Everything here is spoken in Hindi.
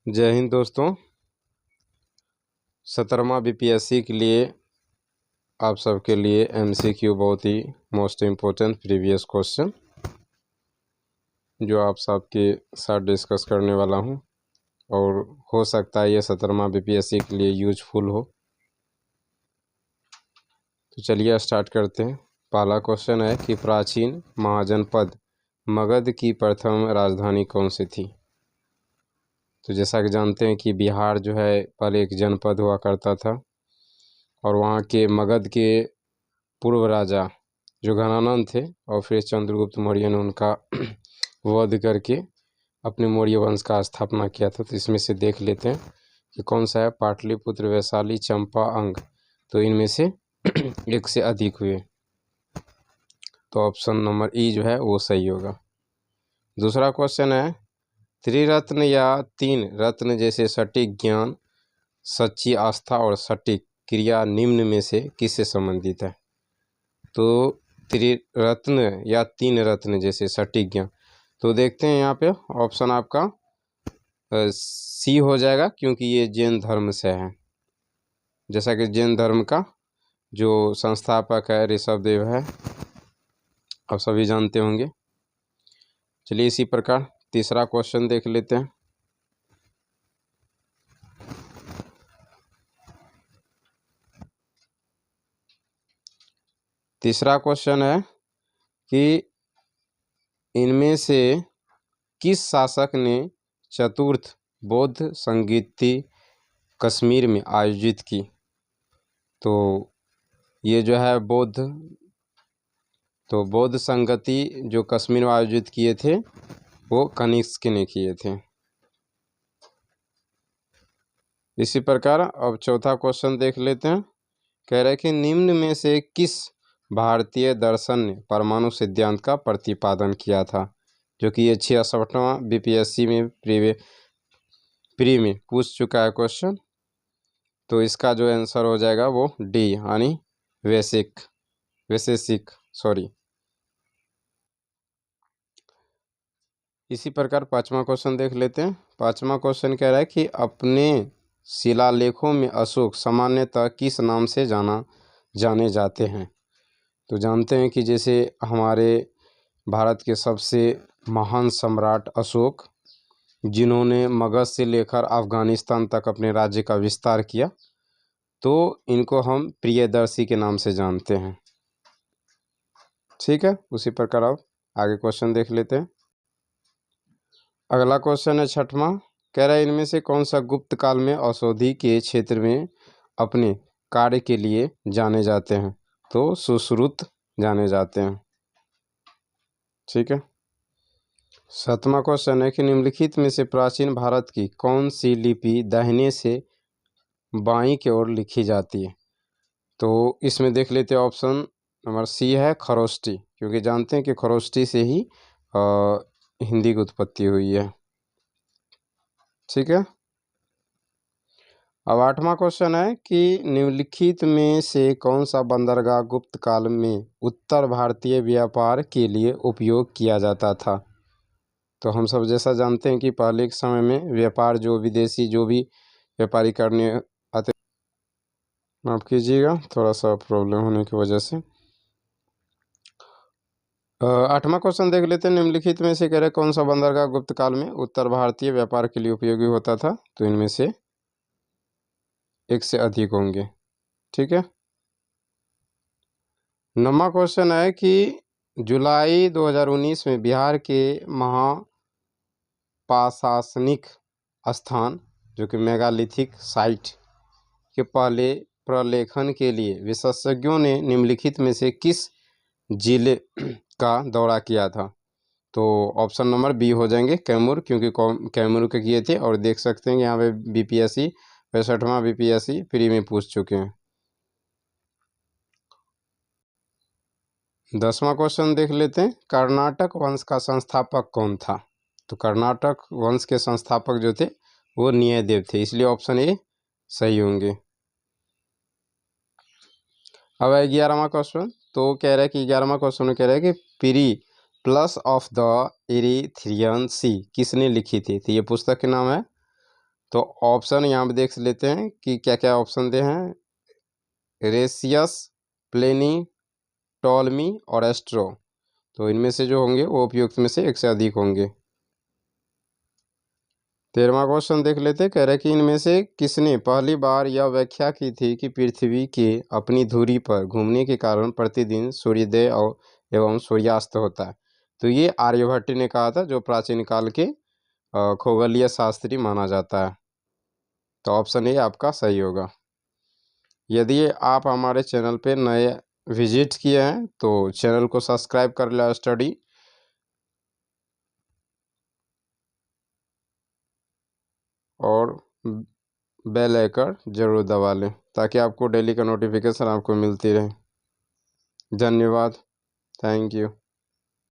जय हिंद दोस्तों। 17वां बीपीएससी के लिए आप सबके लिए एमसीक्यू बहुत ही मोस्ट इम्पोर्टेंट प्रीवियस क्वेश्चन जो आप सबके साथ डिस्कस करने वाला हूं और हो सकता है ये 17वां बीपीएससी के लिए यूजफुल हो। तो चलिए स्टार्ट करते हैं। पहला क्वेश्चन है कि प्राचीन महाजनपद मगध की प्रथम राजधानी कौन सी थी। तो जैसा कि जानते हैं कि बिहार जो है पहले एक जनपद हुआ करता था और वहाँ के मगध के पूर्व राजा जो घनानंद थे और फिर चंद्रगुप्त मौर्य ने उनका वध करके अपने मौर्य वंश का स्थापना किया था। तो इसमें से देख लेते हैं कि कौन सा है। पाटलिपुत्र, वैशाली, चंपा, अंग। तो इनमें से एक से अधिक हुए तो ऑप्शन नंबर ई जो है वो सही होगा। दूसरा क्वेश्चन है त्रिरत्न या तीन रत्न जैसे सटीक ज्ञान, सच्ची आस्था और सटीक क्रिया निम्न में से किससे संबंधित है। तो त्रिरत्न या तीन रत्न जैसे सटीक ज्ञान, तो देखते हैं यहाँ पे ऑप्शन आपका सी हो जाएगा क्योंकि ये जैन धर्म से है। जैसा कि जैन धर्म का जो संस्थापक है ऋषभदेव है, आप सभी जानते होंगे। चलिए इसी प्रकार तीसरा क्वेश्चन देख लेते हैं। तीसरा क्वेश्चन है कि इनमें से किस शासक ने चतुर्थ बौद्ध संगीति कश्मीर में आयोजित की। तो ये जो है बौद्ध संगति जो कश्मीर में आयोजित किए थे वो कनिष्क ने किए थे। इसी प्रकार अब चौथा क्वेश्चन देख लेते हैं। कह रहे कि निम्न में से किस भारतीय दर्शन ने परमाणु सिद्धांत का प्रतिपादन किया था। जो कि ये 66वां बीपीएससी में प्री में पूछ चुका है क्वेश्चन। तो इसका जो आंसर हो जाएगा वो डी यानी वैशेषिक सॉरी। इसी प्रकार पांचवा क्वेश्चन देख लेते हैं। पांचवा क्वेश्चन कह रहा है कि अपने शिलालेखों में अशोक सामान्यतः किस नाम से जाने जाते हैं। तो जानते हैं कि जैसे हमारे भारत के सबसे महान सम्राट अशोक, जिन्होंने मगध से लेकर अफगानिस्तान तक अपने राज्य का विस्तार किया, तो इनको हम प्रियदर्शी के नाम से जानते हैं। ठीक है, उसी प्रकार अब आगे क्वेश्चन देख लेते हैं। अगला क्वेश्चन है छठवां। कह रहा है इनमें से कौन सा गुप्त काल में औषधि के क्षेत्र में अपने कार्य के लिए जाने जाते हैं। तो सुश्रुत जाने जाते हैं। ठीक है। सातवां क्वेश्चन है कि निम्नलिखित में से प्राचीन भारत की कौन सी लिपि दाहिने से बाईं की ओर लिखी जाती है। तो इसमें देख लेते हैं ऑप्शन नंबर सी है खरोष्टी, क्योंकि जानते हैं कि खरोष्टी से ही हिंदी की उत्पत्ति हुई है। ठीक है। अब आठवां क्वेश्चन है कि निम्नलिखित में से कौन सा बंदरगाह गुप्त काल में उत्तर भारतीय व्यापार के लिए उपयोग किया जाता था। तो हम सब जैसा जानते हैं कि पहले के समय में व्यापार जो विदेशी जो भी व्यापारी करने आते, माफ कीजिएगा थोड़ा सा प्रॉब्लम होने की वजह से। आठवां क्वेश्चन देख लेते हैं। निम्नलिखित में से कह रहे कौन सा बंदरगाह गुप्त काल में उत्तर भारतीय व्यापार के लिए उपयोगी होता था। तो इनमें से एक से अधिक होंगे। ठीक है। नौवां क्वेश्चन है कि जुलाई 2019 में बिहार के महापाशासनिक स्थान जो कि मेगालिथिक साइट के पहले प्रलेखन के लिए विशेषज्ञों ने निम्नलिखित में से किस जिले का दौरा किया था। तो ऑप्शन नंबर बी हो जाएंगे कैमूर, क्योंकि कैमूर के किए थे। और देख सकते हैं यहाँ पे बीपीएससी 65वां बीपीएससी प्री में पूछ चुके हैं। 10वां क्वेश्चन देख लेते हैं। कर्नाटक वंश का संस्थापक कौन था। तो कर्नाटक वंश के संस्थापक जो थे वो न्यायदेव थे, इसलिए ऑप्शन ए सही होंगे। अब 11वां क्वेश्चन। तो कह रहा है कि 11वां क्वेश्चन में कह रहा है कि पीरी प्लस ऑफ द एरिथ्रियन सी किसने लिखी थी। तो ये पुस्तक के नाम है तो ऑप्शन यहाँ पे देख लेते हैं कि क्या क्या ऑप्शन दे हैं। रेसियस, प्लेनी, टॉलमी और एस्ट्रो। तो इनमें से जो होंगे वो उपयुक्त में से एक से अधिक होंगे। 13वां क्वेश्चन देख लेते, कह रहे कि इनमें से किसने पहली बार यह व्याख्या की थी कि पृथ्वी के अपनी धुरी पर घूमने के कारण प्रतिदिन सूर्योदय और एवं सूर्यास्त होता है। तो ये आर्यभट्ट ने कहा था, जो प्राचीन काल के खगोलीय शास्त्री माना जाता है। तो ऑप्शन ए आपका सही होगा। यदि आप हमारे चैनल पे नए विजिट किए हैं तो चैनल को सब्सक्राइब कर लें स्टडी, और बेल आइकन जरूर दबा लें ताकि आपको डेली का नोटिफिकेशन आपको मिलती रहे। धन्यवाद। Thank you.